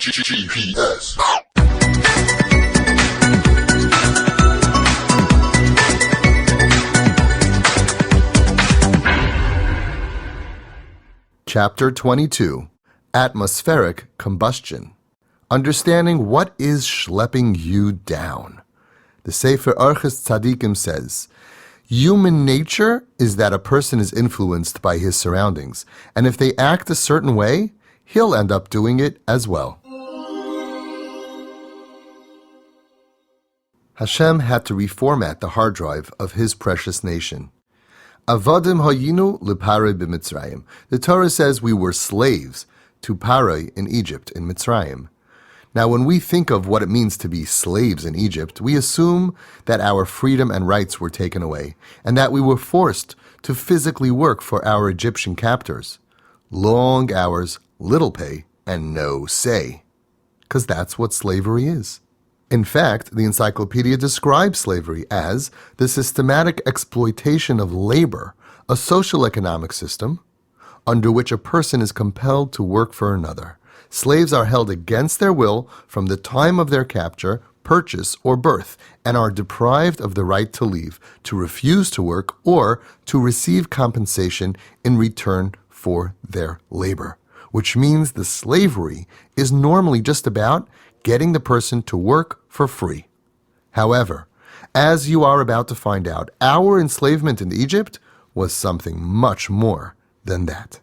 GPS. Chapter 22. Atmospheric Combustion. Understanding what is schlepping you down. The Sefer Tzadikim says, human nature is that a person is influenced by his surroundings, and if they act a certain way, he'll end up doing it as well. Hashem had to reformat the hard drive of his precious nation. Avadim hayinu leParoi b'Mitzrayim. The Torah says we were slaves to Paroi in Egypt, in Mitzrayim. Now, when we think of what it means to be slaves in Egypt, we assume that our freedom and rights were taken away, and that we were forced to physically work for our Egyptian captors. Long hours, little pay, and no say. Because that's what slavery is. In fact, the encyclopedia describes slavery as the systematic exploitation of labor, a social economic system under which a person is compelled to work for another. Slaves are held against their will from the time of their capture, purchase, or birth, and are deprived of the right to leave, to refuse to work, or to receive compensation in return for their labor, which means the slavery is normally just about getting the person to work for free. However, as you are about to find out, our enslavement in Egypt was something much more than that.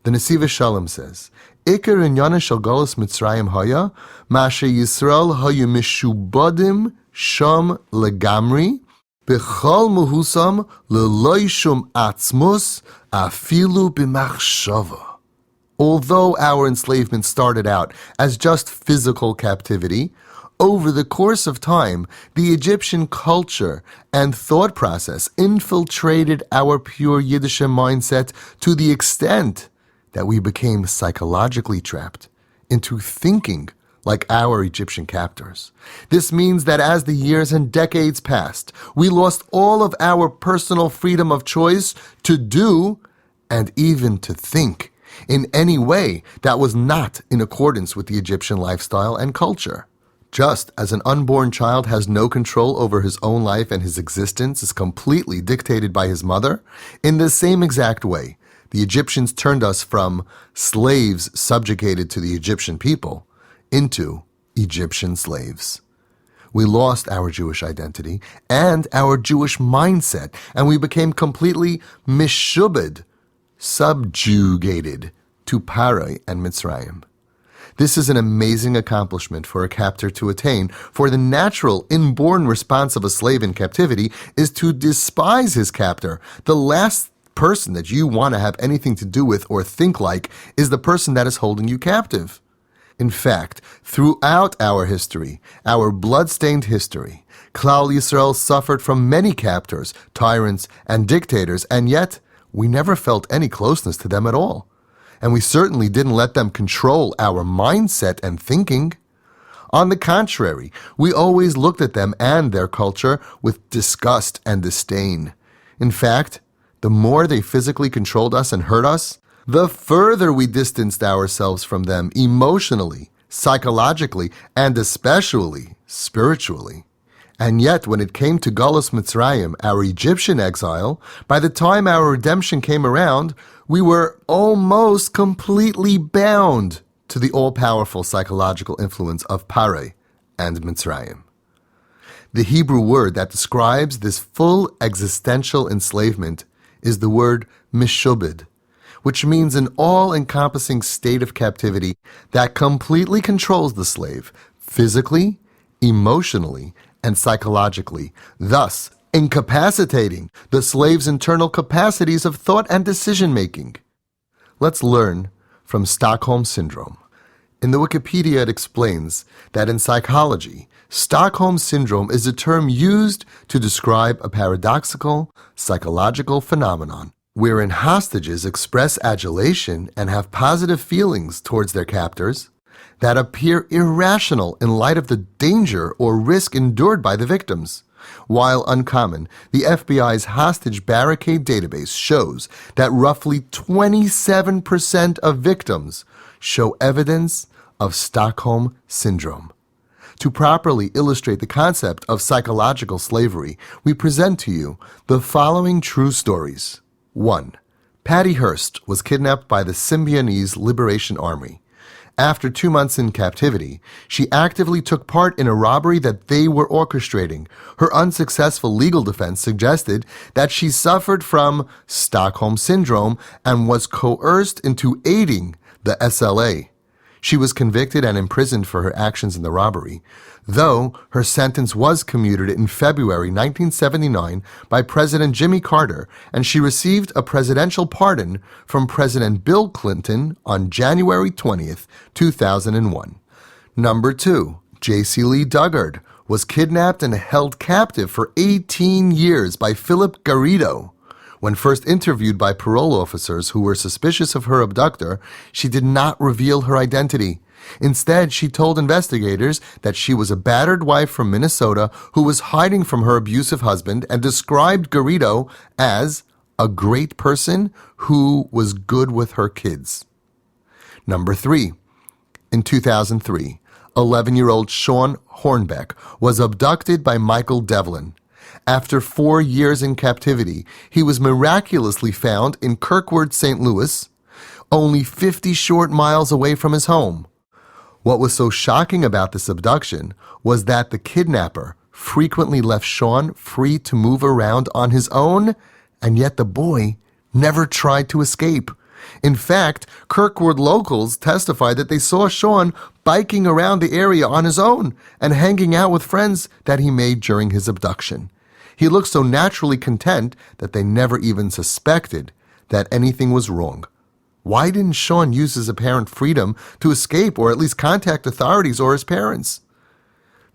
The Nesiv Shalom says, Iker inyana shel galus Mitzrayim haya, mashe Yisrael hayu mishubadim sham legamri, b'chol muhusam leloi shum atzmus afilu b'machshava. Although our enslavement started out as just physical captivity, over the course of time, the Egyptian culture and thought process infiltrated our pure Yiddish mindset to the extent that we became psychologically trapped into thinking like our Egyptian captors. This means that as the years and decades passed, we lost all of our personal freedom of choice to do and even to think in any way that was not in accordance with the Egyptian lifestyle and culture. Just as an unborn child has no control over his own life and his existence is completely dictated by his mother, in the same exact way, the Egyptians turned us from slaves subjugated to the Egyptian people into Egyptian slaves. We lost our Jewish identity and our Jewish mindset, and we became completely mishubed, subjugated to Paroi and Mitzrayim. This is an amazing accomplishment for a captor to attain, for the natural, inborn response of a slave in captivity is to despise his captor. The last person that you want to have anything to do with or think like is the person that is holding you captive. In fact, throughout our history, our blood-stained history, Klal Yisrael suffered from many captors, tyrants, and dictators, and yet we never felt any closeness to them at all. And we certainly didn't let them control our mindset and thinking. On the contrary, we always looked at them and their culture with disgust and disdain. In fact, the more they physically controlled us and hurt us, the further we distanced ourselves from them emotionally, psychologically, and especially spiritually. And yet, when it came to Galus Mitzrayim, our Egyptian exile, by the time our redemption came around, we were almost completely bound to the all-powerful psychological influence of Paroi and Mitzrayim. The Hebrew word that describes this full existential enslavement is the word mishubed, which means an all-encompassing state of captivity that completely controls the slave, physically, emotionally, and psychologically, thus incapacitating the slave's internal capacities of thought and decision-making. Let's learn from Stockholm Syndrome. In the Wikipedia, it explains that in psychology, Stockholm Syndrome is a term used to describe a paradoxical psychological phenomenon wherein hostages express adulation and have positive feelings towards their captors that appear irrational in light of the danger or risk endured by the victims. While uncommon, the FBI's hostage barricade database shows that roughly 27% of victims show evidence of Stockholm Syndrome. To properly illustrate the concept of psychological slavery, we present to you the following true stories. 1. Patty Hearst was kidnapped by the Symbionese Liberation Army. After 2 months in captivity, she actively took part in a robbery that they were orchestrating. Her unsuccessful legal defense suggested that she suffered from Stockholm Syndrome and was coerced into aiding the SLA. She was convicted and imprisoned for her actions in the robbery, though her sentence was commuted in February 1979 by President Jimmy Carter, and she received a presidential pardon from President Bill Clinton on January 20th, 2001. Number 2. J.C. Lee Duggard was kidnapped and held captive for 18 years by Philip Garrido. When first interviewed by parole officers who were suspicious of her abductor, she did not reveal her identity. Instead, she told investigators that she was a battered wife from Minnesota who was hiding from her abusive husband and described Garrido as a great person who was good with her kids. Number 3. In 2003, 11-year-old Sean Hornbeck was abducted by Michael Devlin. After 4 years in captivity, he was miraculously found in Kirkwood, St. Louis, only 50 short miles away from his home. What was so shocking about this abduction was that the kidnapper frequently left Sean free to move around on his own, and yet the boy never tried to escape. In fact, Kirkwood locals testified that they saw Sean biking around the area on his own and hanging out with friends that he made during his abduction. He looked so naturally content that they never even suspected that anything was wrong. Why didn't Sean use his apparent freedom to escape or at least contact authorities or his parents?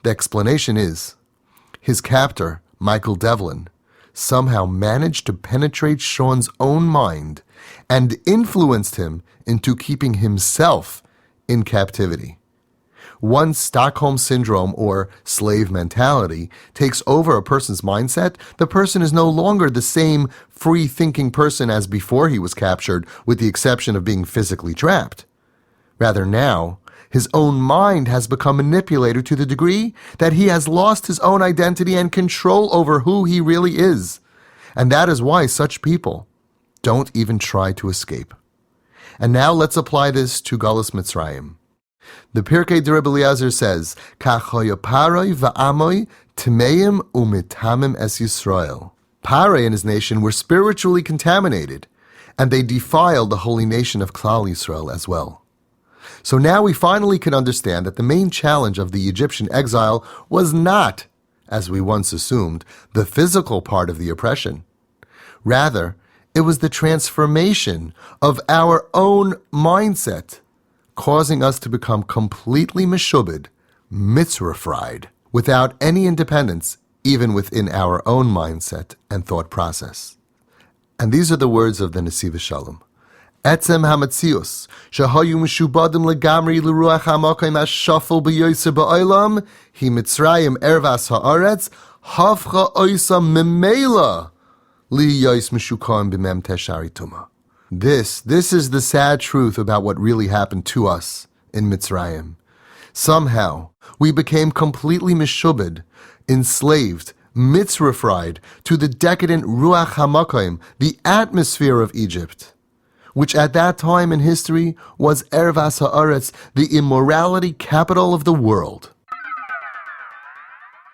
The explanation is, his captor, Michael Devlin, somehow managed to penetrate Sean's own mind and influenced him into keeping himself in captivity. Once Stockholm Syndrome or slave mentality takes over a person's mindset, the person is no longer the same free-thinking person as before he was captured, with the exception of being physically trapped. Rather now, his own mind has become manipulated to the degree that he has lost his own identity and control over who he really is. And that is why such people don't even try to escape. And now let's apply this to Galus Mitzrayim. The Pirkei de Rebbe Eliezer says, Kach hoya Paroi va'amoi timeim umitamim es Yisrael. Paroi and his nation were spiritually contaminated, and they defiled the holy nation of Klal Yisrael as well. So now we finally can understand that the main challenge of the Egyptian exile was not, as we once assumed, the physical part of the oppression. Rather, it was the transformation of our own mindset, causing us to become completely meshubed, mitzvah-fried, without any independence, even within our own mindset and thought process. And these are the words of the Nesiv Shalom. Etzem hamatzius, shehayu mishubadim legamri l'ruach hamakim hashafel b'yoser ba'olam, hi Mitzrayim ervas haaretz, hafcha oisa memela li yois mishukam b'mem teshari tuma. This is the sad truth about what really happened to us in Mitzrayim. Somehow, we became completely meshubed, enslaved, mitzvah-fried to the decadent Ruach HaMakom, the atmosphere of Egypt, which at that time in history was Ervas Haaretz, the immorality capital of the world.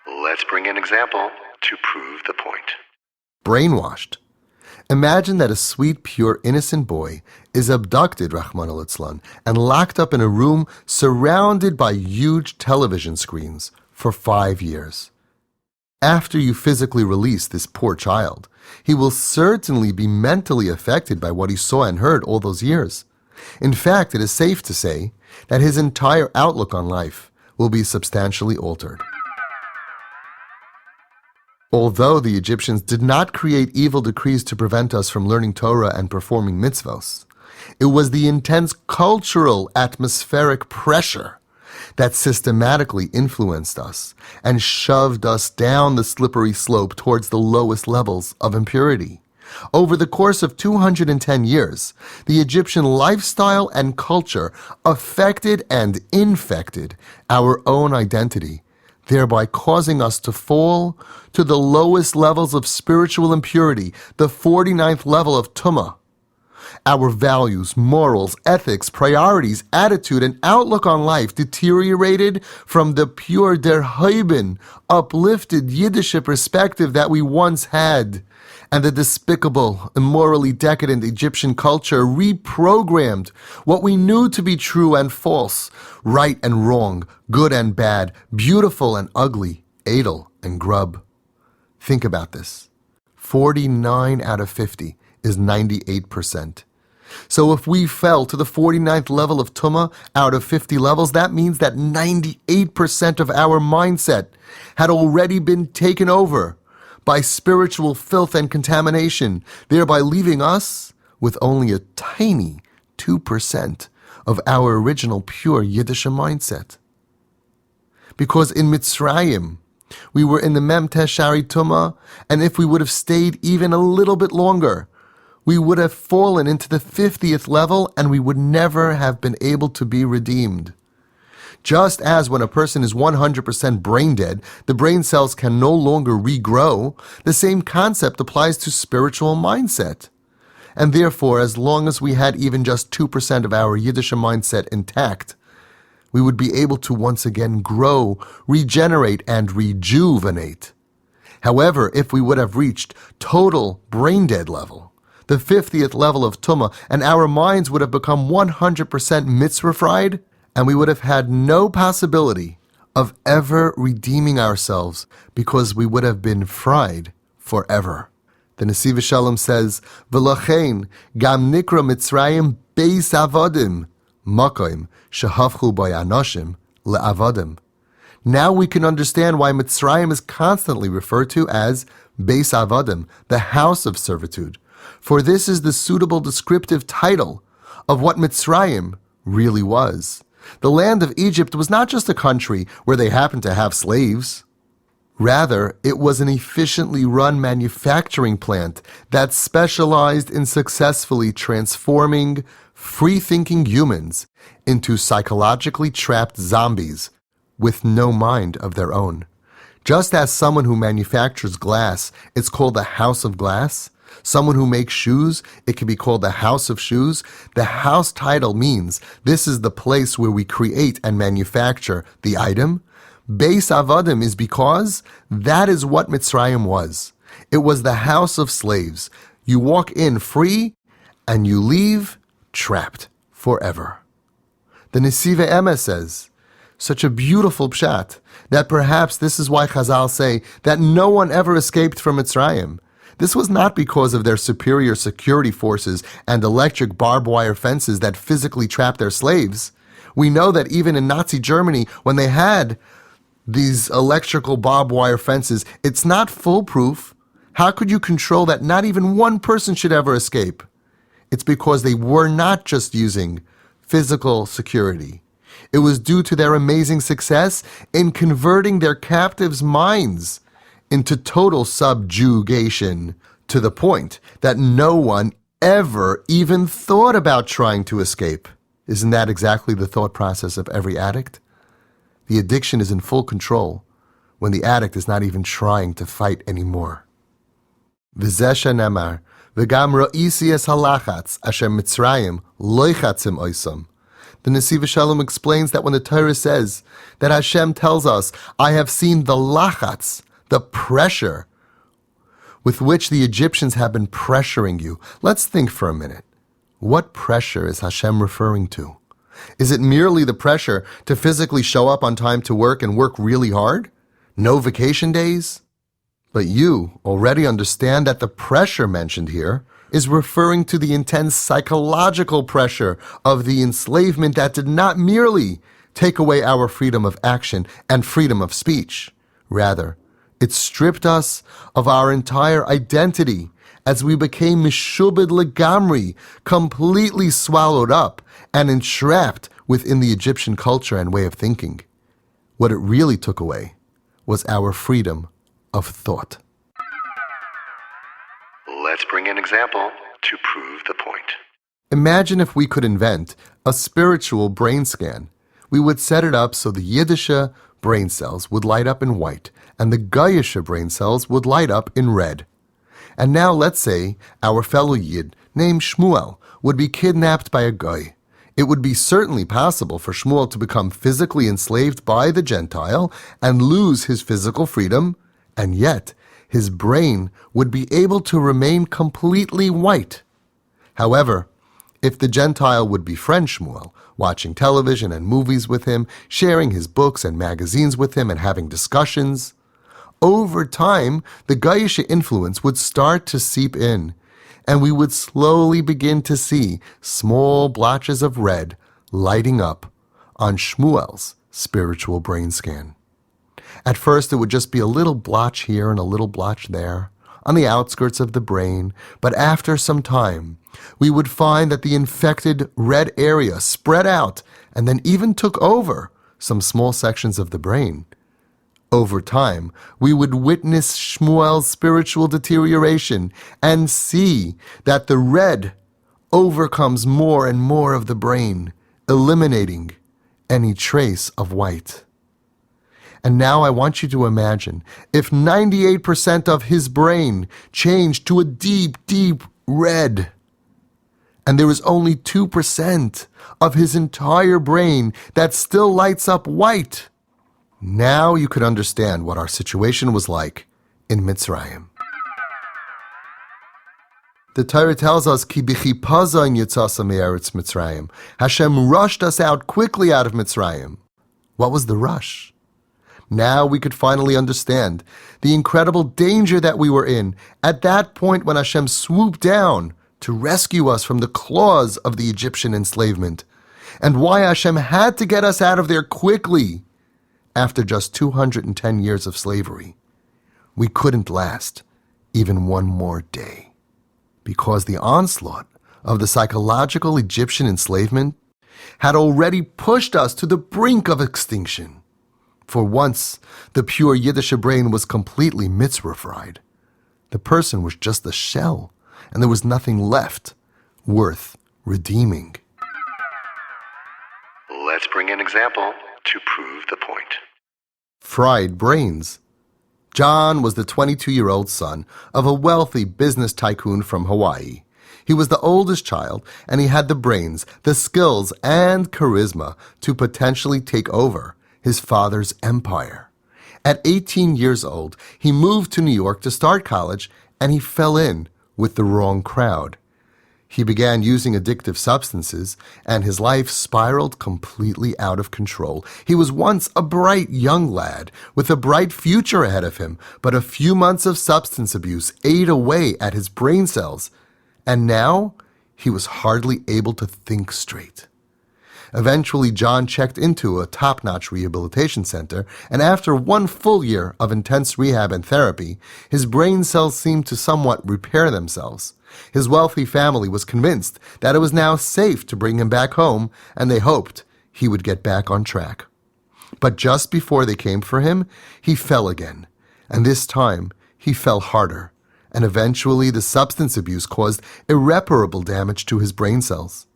Let's bring an example to prove the point. Brainwashed. Imagine that a sweet, pure, innocent boy is abducted, Rahman al-Islam, and locked up in a room surrounded by huge television screens for 5 years. After you physically release this poor child, he will certainly be mentally affected by what he saw and heard all those years. In fact, it is safe to say that his entire outlook on life will be substantially altered. Although the Egyptians did not create evil decrees to prevent us from learning Torah and performing mitzvos, it was the intense cultural atmospheric pressure that systematically influenced us and shoved us down the slippery slope towards the lowest levels of impurity. Over the course of 210 years, the Egyptian lifestyle and culture affected and infected our own identity, thereby causing us to fall to the lowest levels of spiritual impurity, the 49th level of Tumah. Our values, morals, ethics, priorities, attitude, and outlook on life deteriorated from the pure der Heiben, uplifted Yiddish perspective that we once had, and the despicable, immorally decadent Egyptian culture reprogrammed what we knew to be true and false, right and wrong, good and bad, beautiful and ugly, edel and grub. Think about this. 49 out of 50 is 98%. So if we fell to the 49th level of Tumah out of 50 levels, that means that 98% of our mindset had already been taken over by spiritual filth and contamination, thereby leaving us with only a tiny 2% of our original pure Yiddish mindset. Because in Mitzrayim, we were in the Mem Teshari Tumah, and if we would have stayed even a little bit longer, we would have fallen into the 50th level and we would never have been able to be redeemed. Just as when a person is 100% brain dead, the brain cells can no longer regrow, the same concept applies to spiritual mindset. And therefore, as long as we had even just 2% of our Yiddish mindset intact, we would be able to once again grow, regenerate, and rejuvenate. However, if we would have reached total brain dead level, the 50th level of Tumah, and our minds would have become 100% mitzvah-fried, and we would have had no possibility of ever redeeming ourselves because we would have been fried forever. The Nesiv Shalom says, V'lachein gam nikra Mitzrayim beis avodim, makoim shehafchu by anoshim le'avodim. Now we can understand why Mitzrayim is constantly referred to as beis avodim, the house of servitude. For this is the suitable descriptive title of what Mitzrayim really was. The land of Egypt was not just a country where they happened to have slaves. Rather, it was an efficiently run manufacturing plant that specialized in successfully transforming free-thinking humans into psychologically trapped zombies with no mind of their own. Just as someone who manufactures glass is called the house of glass, someone who makes shoes, it can be called the house of shoes. The house title means this is the place where we create and manufacture the item. Beis Avadim is because that is what Mitzrayim was. It was the house of slaves. You walk in free and you leave trapped forever. The Nesiva Emes says, such a beautiful pshat, that perhaps this is why Chazal say that no one ever escaped from Mitzrayim. This was not because of their superior security forces and electric barbed wire fences that physically trapped their slaves. We know that even in Nazi Germany, when they had these electrical barbed wire fences, it's not foolproof. How could you control that not even one person should ever escape? It's because they were not just using physical security. It was due to their amazing success in converting their captives' minds into total subjugation, to the point that no one ever even thought about trying to escape. Isn't that exactly the thought process of every addict? The addiction is in full control when the addict is not even trying to fight anymore. V'zeh shenemar, v'gam ra'isi es halachatz, asher Mitzrayim loichatzim oisam. The Nesiv Shalom explains that when the Torah says that Hashem tells us, I have seen the lachatz, the pressure with which the Egyptians have been pressuring you. Let's think for a minute. What pressure is Hashem referring to? Is it merely the pressure to physically show up on time to work and work really hard? No vacation days? But you already understand that the pressure mentioned here is referring to the intense psychological pressure of the enslavement that did not merely take away our freedom of action and freedom of speech. Rather, it stripped us of our entire identity as we became mishubed legamri, completely swallowed up and entrapped within the Egyptian culture and way of thinking. What it really took away was our freedom of thought. Let's bring an example to prove the point. Imagine if we could invent a spiritual brain scan. We would set it up so the Yiddische brain cells would light up in white and the Goyische brain cells would light up in red. And now let's say our fellow Yid named Shmuel would be kidnapped by a Goy. It would be certainly possible for Shmuel to become physically enslaved by the Gentile and lose his physical freedom, and yet his brain would be able to remain completely white. However, if the Gentile would befriend Shmuel, watching television and movies with him, sharing his books and magazines with him, and having discussions, over time, the Goyische influence would start to seep in, and we would slowly begin to see small blotches of red lighting up on Shmuel's spiritual brain scan. At first, it would just be a little blotch here and a little blotch there, on the outskirts of the brain, but after some time, we would find that the infected red area spread out and then even took over some small sections of the brain. Over time, we would witness Shmuel's spiritual deterioration and see that the red overcomes more and more of the brain, eliminating any trace of white. And now I want you to imagine if 98% of his brain changed to a deep, deep red, and there is only 2% of his entire brain that still lights up white. Now you could understand what our situation was like in Mitzrayim. The Torah tells us, Ki b'chipaza yitzasa me'eretz Mitzrayim. Hashem rushed us out quickly out of Mitzrayim. What was the rush? Now we could finally understand the incredible danger that we were in at that point when Hashem swooped down to rescue us from the claws of the Egyptian enslavement, and why Hashem had to get us out of there quickly after just 210 years of slavery. We couldn't last even one more day, because the onslaught of the psychological Egyptian enslavement had already pushed us to the brink of extinction. For once the pure Yiddische brain was completely mitzvah-fried, the person was just a shell, and there was nothing left worth redeeming. Let's bring an example to prove the point. Fried brains. John was the 22-year-old son of a wealthy business tycoon from Hawaii. He was the oldest child, and he had the brains, the skills, and charisma to potentially take over his father's empire. At 18 years old, he moved to New York to start college, and he fell in with the wrong crowd. He began using addictive substances, and his life spiraled completely out of control. He was once a bright young lad with a bright future ahead of him, but a few months of substance abuse ate away at his brain cells, and now he was hardly able to think straight. Eventually, John checked into a top-notch rehabilitation center, and after one full year of intense rehab and therapy, his brain cells seemed to somewhat repair themselves. His wealthy family was convinced that it was now safe to bring him back home, and they hoped he would get back on track. But just before they came for him, he fell again, and this time he fell harder, and eventually the substance abuse caused irreparable damage to his brain cells.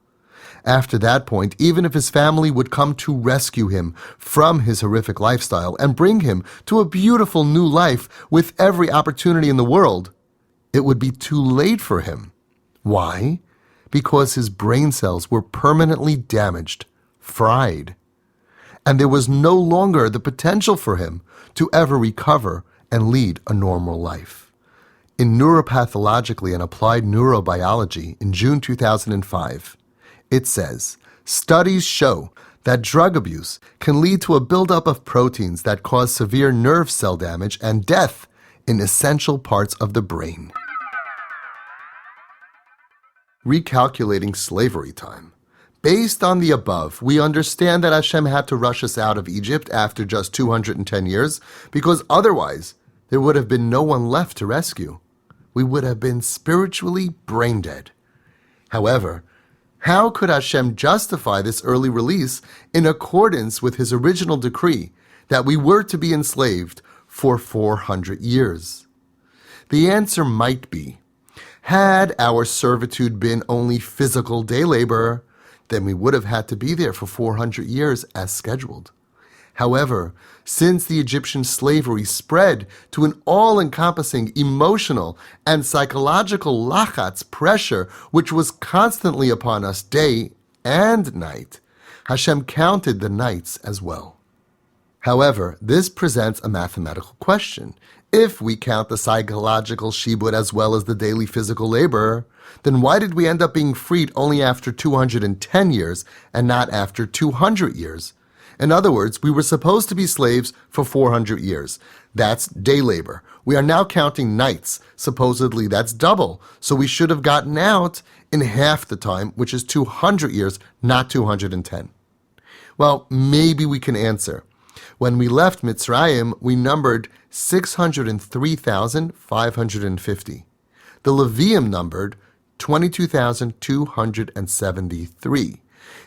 After that point, even if his family would come to rescue him from his horrific lifestyle and bring him to a beautiful new life with every opportunity in the world, it would be too late for him. Why? Because his brain cells were permanently damaged, fried, and there was no longer the potential for him to ever recover and lead a normal life. In Neuropathologically and Applied Neurobiology in June 2005, it says, studies show that drug abuse can lead to a buildup of proteins that cause severe nerve cell damage and death in essential parts of the brain. Recalculating slavery time. Based on the above, we understand that Hashem had to rush us out of Egypt after just 210 years, because otherwise there would have been no one left to rescue. We would have been spiritually brain dead. However, how could Hashem justify this early release in accordance with his original decree that we were to be enslaved for 400 years? The answer might be, Had our servitude been only physical day labor, then we would have had to be there for 400 years as scheduled. However, since the Egyptian slavery spread to an all-encompassing emotional and psychological lachatz pressure, which was constantly upon us day and night, Hashem counted the nights as well. However, this presents a mathematical question. If we count the psychological shibud as well as the daily physical labor, then why did we end up being freed only after 210 years and not after 200 years? In other words, we were supposed to be slaves for 400 years. That's day labor. We are now counting nights. Supposedly that's double. So we should have gotten out in half the time, which is 200 years, not 210. Well, maybe we can answer. When we left Mitzrayim, we numbered 603,550. The Levium numbered 22,273.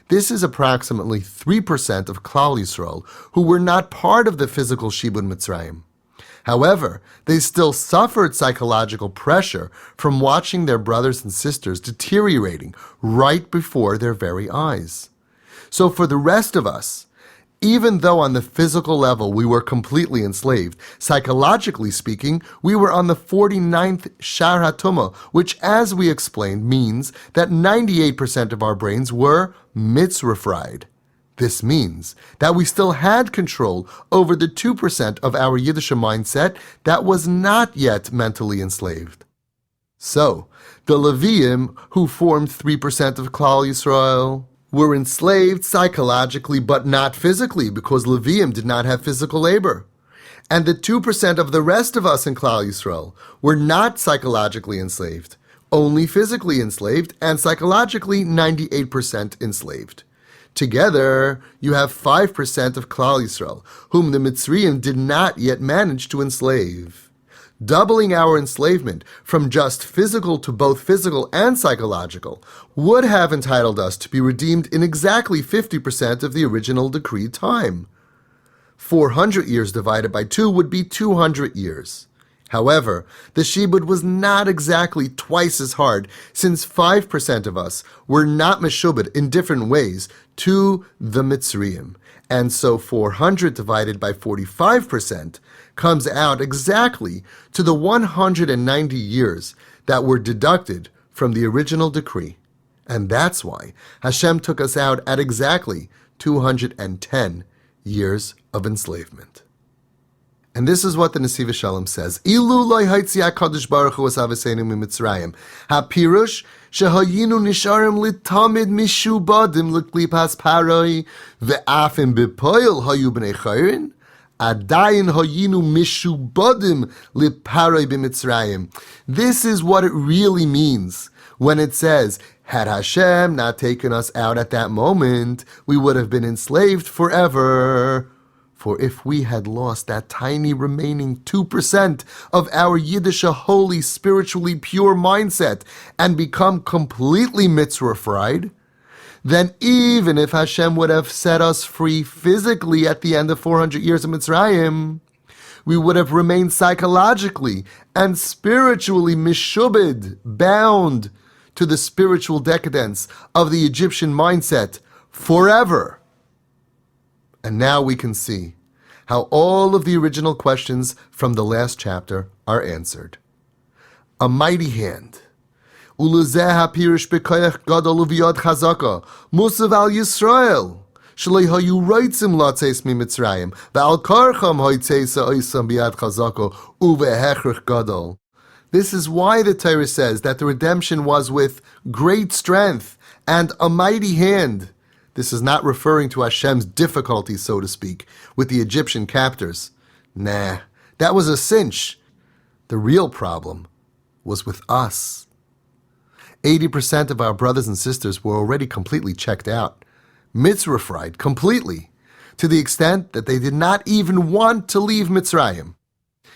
This is approximately 3% of Klal Yisrael who were not part of the physical Shibud Mitzrayim. However, they still suffered psychological pressure from watching their brothers and sisters deteriorating right before their very eyes. So for the rest of us, even though on the physical level we were completely enslaved, psychologically speaking, we were on the 49th Shar HaTumah, which, as we explained, means that 98% of our brains were mitzvah-fried. This means that we still had control over the 2% of our Yiddish mindset that was not yet mentally enslaved. So, the Leviim, who formed 3% of Klal Yisrael, were enslaved psychologically but not physically because Levium did not have physical labor. And the 2% of the rest of us in Klal Yisrael were not psychologically enslaved, only physically enslaved, and psychologically 98% enslaved. Together, you have 5% of Klal Yisrael, whom the Mitzrayim did not yet manage to enslave. Doubling our enslavement from just physical to both physical and psychological would have entitled us to be redeemed in exactly 50% of the original decreed time. 400 years divided by 2 would be 200 years. However, the shibud was not exactly twice as hard, since 5% of us were not meshubed in different ways to the Mitzrayim, and so 400 divided by 45% comes out exactly to the 190 years that were deducted from the original decree. And that's why Hashem took us out at exactly 210 years of enslavement. And this is what the Nesiv Shalom says. Ilu loy haitzi HaKadosh Baruch Hu asaveseinu miMitzrayim. HaPirush shehayinu nisharim litamid mishubadim leklipas paroi ve'afim bepoil hayu b'nei chayrin. Adayin hayinu mishubadim liparoi b'Mitzrayim. This is what it really means when it says, had Hashem not taken us out at that moment, we would have been enslaved forever. For if we had lost that tiny remaining 2% of our Yiddish holy, spiritually pure mindset and become completely mitzvah-fried, then even if Hashem would have set us free physically at the end of 400 years of Mitzrayim, we would have remained psychologically and spiritually mishubed, bound to the spiritual decadence of the Egyptian mindset forever. And now we can see how all of the original questions from the last chapter are answered. A mighty hand. Uluzeh hapirish b'koyach gadol uviyad chazaka musav al Yisrael shlei hayu roitzim latzeis mi Mitzrayim ve'al karcham hoitzeisa oisam biyad chazaka uvehechrich gadol. This is why the Torah says that the redemption was with great strength and a mighty hand. This is not referring to Hashem's difficulty, so to speak, with the Egyptian captors. Nah, that was a cinch. The real problem was with us. 80% of our brothers and sisters were already completely checked out, mitzvah-fried completely, to the extent that they did not even want to leave Mitzrayim.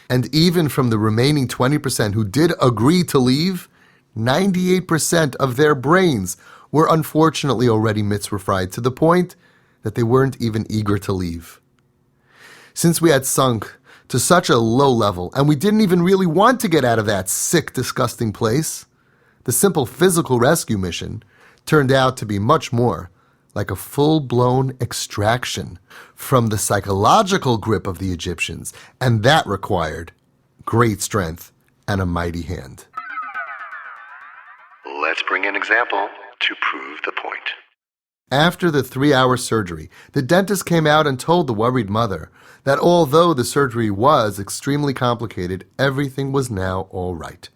And even from the remaining 20% who did agree to leave, 98% of their brains were unfortunately already mitzvah-fried to the point that they weren't even eager to leave. Since we had sunk to such a low level, and we didn't even really want to get out of that sick, disgusting place, The simple physical rescue mission turned out to be much more like a full-blown extraction from the psychological grip of the Egyptians, and that required great strength and a mighty hand. Let's bring an example to prove the point. After the 3-hour surgery, the dentist came out and told the worried mother that although the surgery was extremely complicated, everything was now all right.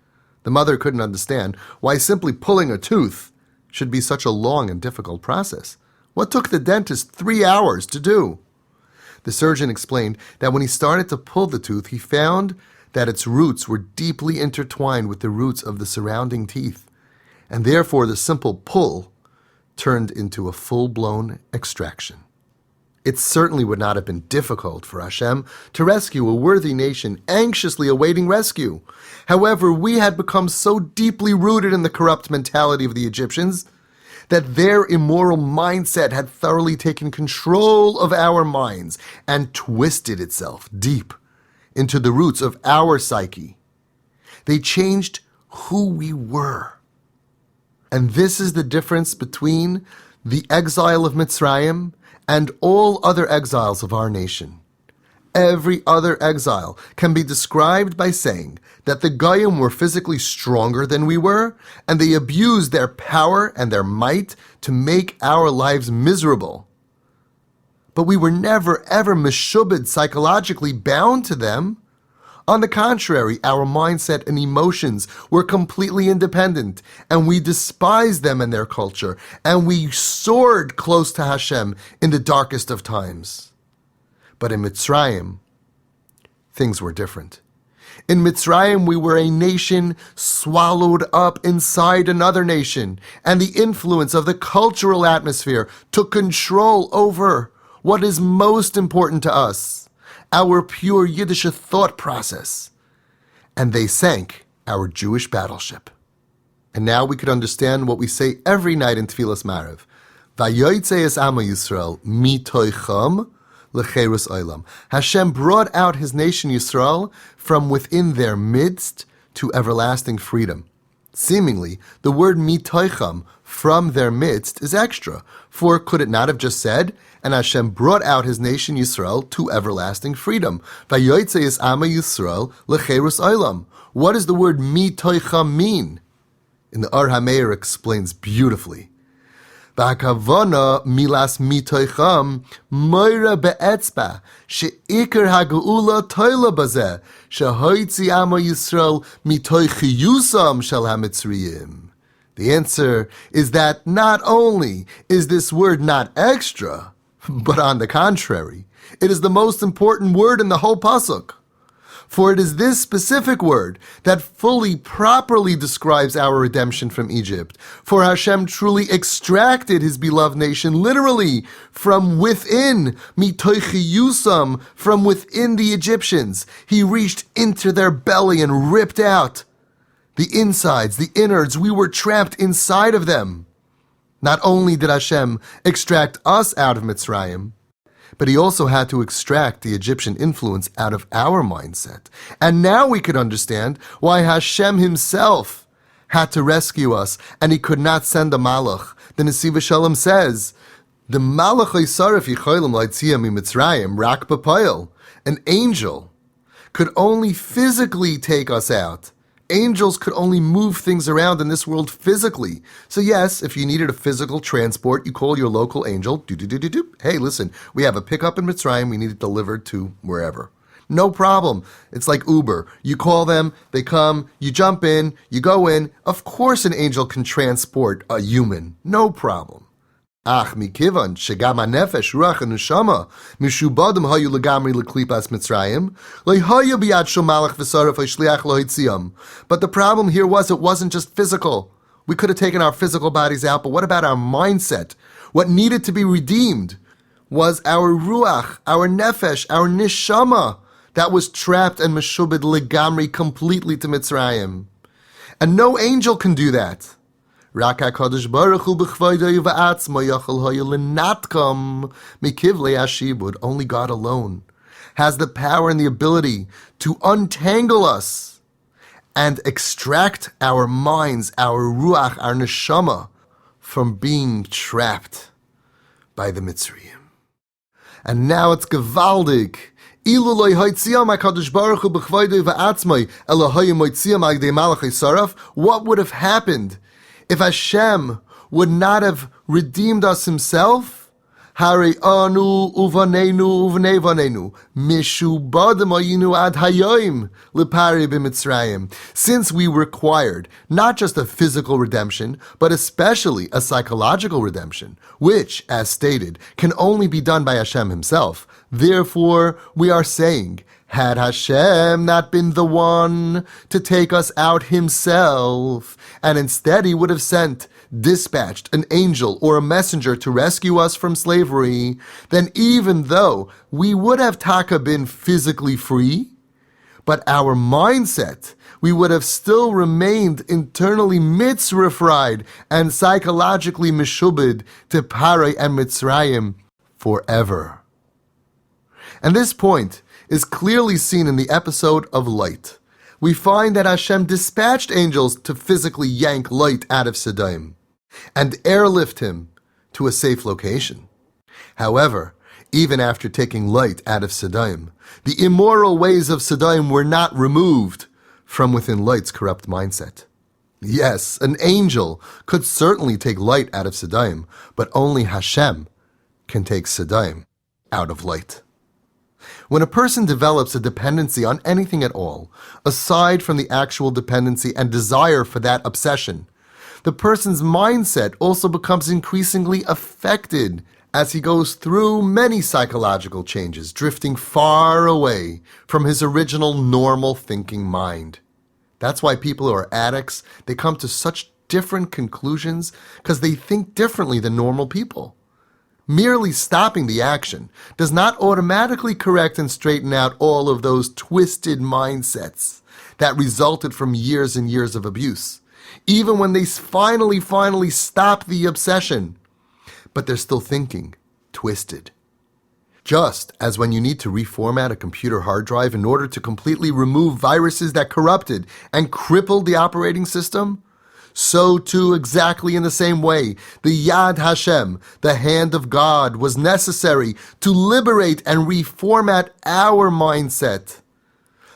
The mother couldn't understand why simply pulling a tooth should be such a long and difficult process. What took the dentist 3 hours to do? The surgeon explained that when he started to pull the tooth, he found that its roots were deeply intertwined with the roots of the surrounding teeth, and therefore the simple pull turned into a full-blown extraction. It certainly would not have been difficult for Hashem to rescue a worthy nation anxiously awaiting rescue. However, we had become so deeply rooted in the corrupt mentality of the Egyptians that their immoral mindset had thoroughly taken control of our minds and twisted itself deep into the roots of our psyche. They changed who we were. And this is the difference between the exile of Mitzrayim and all other exiles of our nation. Every other exile can be described by saying that the Goyim were physically stronger than we were, and they abused their power and their might to make our lives miserable. But we were never ever meshubed, psychologically bound to them. On the contrary, our mindset and emotions were completely independent, and we despised them and their culture, and we soared close to Hashem in the darkest of times. But in Mitzrayim, things were different. In Mitzrayim, we were a nation swallowed up inside another nation, and the influence of the cultural atmosphere took control over what is most important to us, our pure Yiddish thought process, and they sank our Jewish battleship. And now we could understand what we say every night in Tfilas Maariv. Vayoytze es Amo Yisrael mitoicham lecherus olam. Hashem brought out his nation Yisrael from within their midst to everlasting freedom. Seemingly, the word mitoicham, from their midst, is extra, for could it not have just said, and Hashem brought out his nation Yisrael to everlasting freedom? Vayoytze es Amo Yisrael lecherus olam. What does the word mitoicham mean? In the Ar HaMeir explains beautifully. Ba'akavana milas mitoicham moira be'etzba she'ikar ha'geula toila bazeh shehoitzi Amo Yisrael mitoichiyusam shel ha'mitzriyim. The answer is that not only is this word not extra, but on the contrary, it is the most important word in the whole pasuk. For it is this specific word that fully, properly describes our redemption from Egypt. For Hashem truly extracted his beloved nation literally from within, mitoichiyusam, from within the Egyptians. He reached into their belly and ripped out the insides, the innards. We were trapped inside of them. Not only did Hashem extract us out of Mitzrayim, but he also had to extract the Egyptian influence out of our mindset. And now we could understand why Hashem himself had to rescue us, and he could not send a malach. The Nesiv Shalom says, "The malach oisaref yicholim laitzia miMitzrayim rak b'poil." An angel could only physically take us out. Angels could only move things around in this world physically. So yes, if you needed a physical transport, you call your local angel. Hey, listen, we have a pickup in Mitzrayim. We need it delivered to wherever. No problem. It's like Uber. You call them, they come, you jump in, you go in. Of course an angel can transport a human. No problem. Ach mikivan shegam hanefesh ruach neshama mishubadim hayu legamri leklipas Mitzrayim lehayu biyad shel malach v'saraf shliach lohitziyam. But the problem here was it wasn't just physical. We could have taken our physical bodies out, but what about our mindset? What needed to be redeemed was our ruach, our nefesh, our neshama that was trapped and meshubed legamri completely to Mitzrayim. And no angel can do that. Rak HaKadosh Baruch Hu b'chvaydo v'atzmo yachol hoyu l'natkam mikivlei hashibud. Only God alone has the power and the ability to untangle us and extract our minds, our ruach, our neshama, from being trapped by the Mitzrayim. And now it's gewaldig. What would have happened if Hashem would not have redeemed us himself? Since we required not just a physical redemption, but especially a psychological redemption, which, as stated, can only be done by Hashem himself. Therefore, we are saying, had Hashem not been the one to take us out himself, and instead he would have dispatched an angel or a messenger to rescue us from slavery, then even though we would have been physically free, but our mindset, we would have still remained internally mitzrah-fried and psychologically mishubed to Paray and Mitzrayim forever. And this point is clearly seen in the episode of light. We find that Hashem dispatched angels to physically yank light out of Sodom and airlift him to a safe location. However, even after taking light out of Sodom, the immoral ways of Sodom were not removed from within light's corrupt mindset. Yes, an angel could certainly take light out of Sodom, but only Hashem can take Sodom out of light. When a person develops a dependency on anything at all, aside from the actual dependency and desire for that obsession, the person's mindset also becomes increasingly affected as he goes through many psychological changes, drifting far away from his original normal thinking mind. That's why people who are addicts, they come to such different conclusions because they think differently than normal people. Merely stopping the action does not automatically correct and straighten out all of those twisted mindsets that resulted from years and years of abuse, even when they finally stop the obsession. But they're still thinking twisted. Just as when you need to reformat a computer hard drive in order to completely remove viruses that corrupted and crippled the operating system, so too, exactly in the same way, the Yad Hashem, the hand of God, was necessary to liberate and reformat our mindset,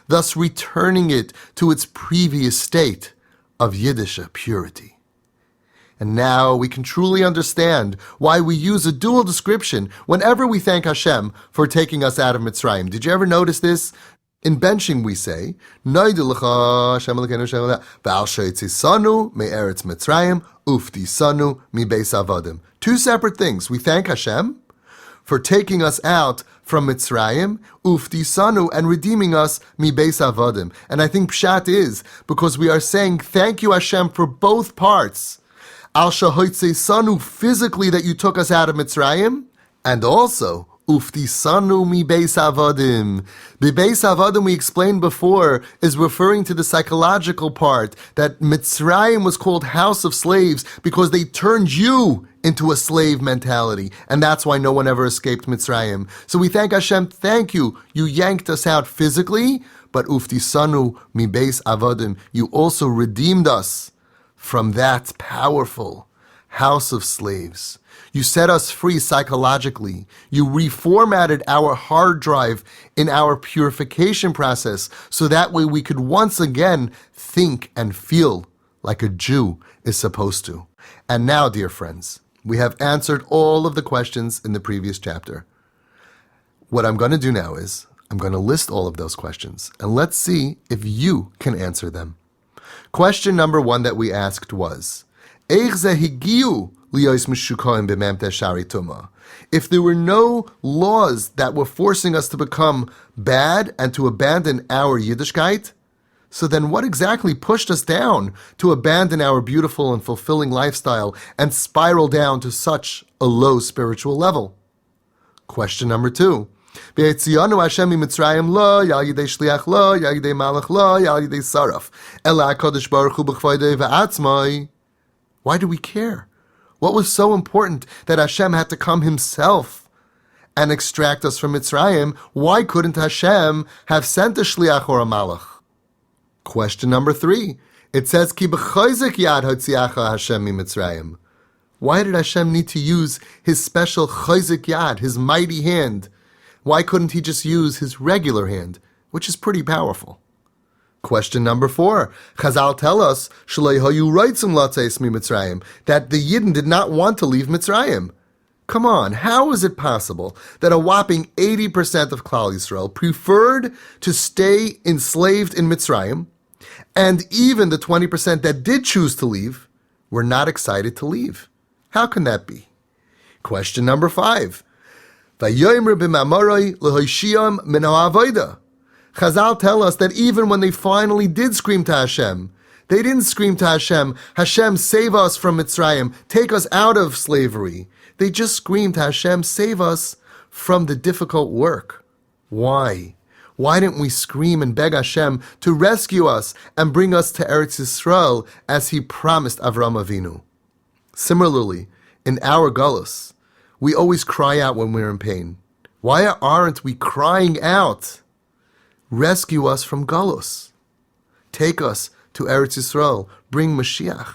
thus returning it to its previous state of Yiddish purity. And now we can truly understand why we use a dual description whenever we thank Hashem for taking us out of Mitzrayim. Did you ever notice this? In benching we say, two separate things. We thank Hashem for taking us out from Mitzrayim, uftisanu, and redeeming us mi beis avodim. And I think pshat is because we are saying thank you Hashem for both parts. Al shahoitzesanu, physically that you took us out of Mitzrayim, and also uftisanu mi beis avodim. The beis avodim we explained before is referring to the psychological part that Mitzrayim was called house of slaves because they turned you into a slave mentality, and that's why no one ever escaped Mitzrayim. So we thank Hashem, thank you. You yanked us out physically, but uftisanu mi beis avodim, you also redeemed us from that powerful house of slaves. You set us free psychologically. You reformatted our hard drive in our purification process so that way we could once again think and feel like a Jew is supposed to. And now, dear friends, we have answered all of the questions in the previous chapter. What I'm going to do now is I'm going to list all of those questions and let's see if you can answer them. Question number 1 that we asked was, if there were no laws that were forcing us to become bad and to abandon our Yiddishkeit, so then what exactly pushed us down to abandon our beautiful and fulfilling lifestyle and spiral down to such a low spiritual level? Question number 2. Why do we care? What was so important that Hashem had to come himself and extract us from Mitzrayim? Why couldn't Hashem have sent a shliach or a malach? Question number 3. It says, Ki b'chayzik yad hotziacha Hashem miMitzrayim. Why did Hashem need to use his special chayzik yad, his mighty hand? Why couldn't he just use his regular hand, which is pretty powerful? Question number 4. Chazal tell us shlei hayu reitzim latzeis miMitzrayim, that the Yidden did not want to leave Mitzrayim. Come on, how is it possible that a whopping 80% of Klal Yisrael preferred to stay enslaved in Mitzrayim, and even the 20% that did choose to leave were not excited to leave? How can that be? Question number 5. Vayomer b'mamaroi lehoshiyam min ha'avoda. Chazal tell us that even when they finally did scream to Hashem, they didn't scream to Hashem, Hashem, save us from Mitzrayim, take us out of slavery. They just screamed to Hashem, save us from the difficult work. Why? Why didn't we scream and beg Hashem to rescue us and bring us to Eretz Yisrael as he promised Avraham Avinu? Similarly, in our galus, we always cry out when we're in pain. Why aren't we crying out? Rescue us from galus. Take us to Eretz Yisrael. Bring Mashiach.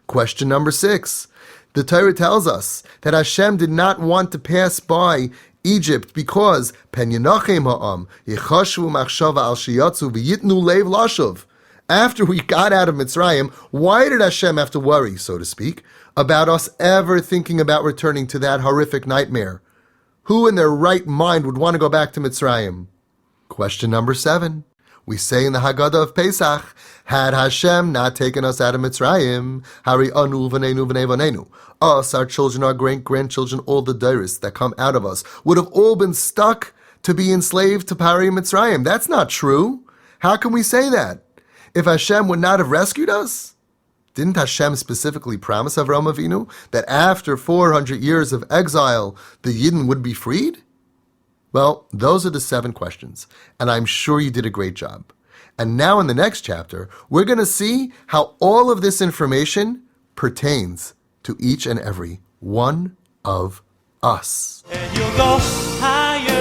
Question number 6. The Torah tells us that Hashem did not want to pass by Egypt because pen yenachem ha'am yichashvu machshava al sheyatzu v'yitnu leiv lashuv. After we got out of Mitzrayim, why did Hashem have to worry, so to speak, about us ever thinking about returning to that horrific nightmare? Who in their right mind would want to go back to Mitzrayim? Question number 7. We say in the Haggadah of Pesach, had Hashem not taken us out of Mitzrayim, Hari anu v'neinu v'nei v'neinu, us, our children, our great-grandchildren, all the dairis that come out of us, would have all been stuck to be enslaved to Pari Mitzrayim. That's not true. How can we say that? If Hashem would not have rescued us? Didn't Hashem specifically promise Avraham Avinu that after 400 years of exile, the Yidden would be freed? Well, those are the 7 questions, and I'm sure you did a great job. And now in the next chapter, we're going to see how all of this information pertains to each and every one of us. And you'll go higher.